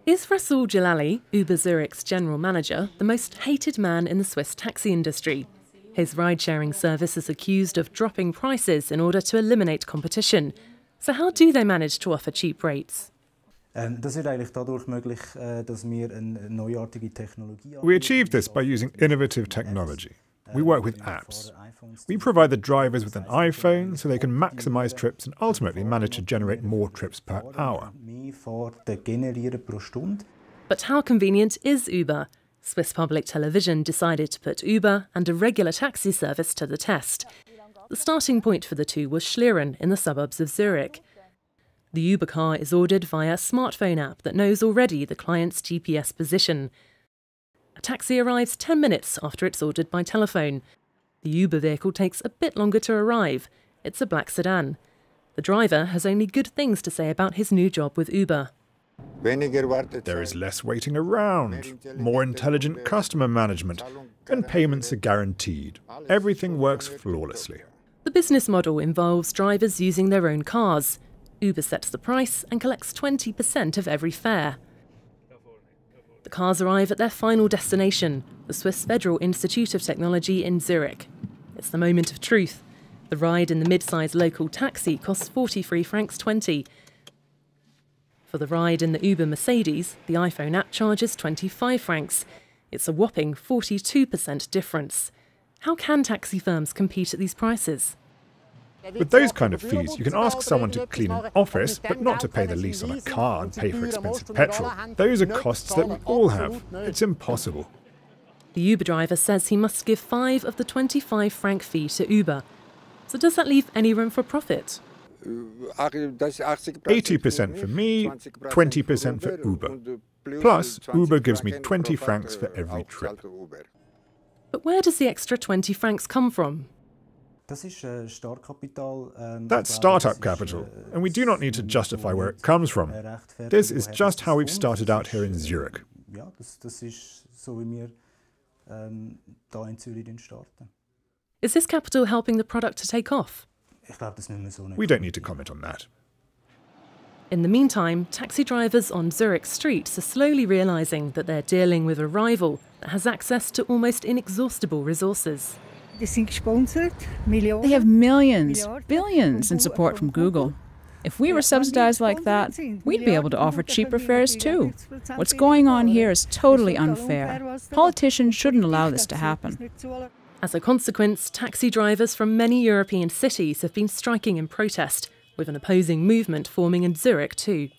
Is RASOUL JALALI, Uber Zurich's general manager, the most hated man in the Swiss taxi industry? His ride-sharing service is accused of dropping prices in order to eliminate competition. So how do they manage to offer cheap rates? We achieved this by using innovative technology. We work with apps. We provide the drivers with an iPhone so they can maximize trips and ultimately manage to generate more trips per hour. But how convenient is Uber? Swiss public television decided to put Uber and a regular taxi service to the test. The starting point for the two was Schlieren in the suburbs of Zurich. The Uber car is ordered via a smartphone app that knows already the client's GPS position. A taxi arrives 10 minutes after it's ordered by telephone. The Uber vehicle takes a bit longer to arrive. It's a black sedan. The driver has only good things to say about his new job with Uber. There is less waiting around, more intelligent customer management, and payments are guaranteed. Everything works flawlessly. The business model involves drivers using their own cars. Uber sets the price and collects 20% of every fare. The cars arrive at their final destination, the Swiss Federal Institute of Technology in Zurich. It's the moment of truth. The ride in the mid-sized local taxi costs 43 francs 20. For the ride in the Uber Mercedes, the iPhone app charges 25 francs. It's a whopping 42% difference. How can taxi firms compete at these prices? With those kind of fees, you can ask someone to clean an office, but not to pay the lease on a car and pay for expensive petrol. Those are costs that we all have. It's impossible. The Uber driver says he must give 5 of the 25 franc fee to Uber. So does that leave any room for profit? 80% for me, 20% for Uber. Plus, Uber gives me 20 francs for every trip. But where does the extra 20 francs come from? That's startup capital, and we do not need to justify where it comes from. This is just how we've started out here in Zurich. Is this capital helping the product to take off? We don't need to comment on that. In the meantime, taxi drivers on Zurich streets are slowly realising that they're dealing with a rival that has access to almost inexhaustible resources. They have millions, billions in support from Google. If we were subsidized like that, we'd be able to offer cheaper fares too. What's going on here is totally unfair. Politicians shouldn't allow this to happen. As a consequence, taxi drivers from many European cities have been striking in protest, with an opposing movement forming in Zurich too.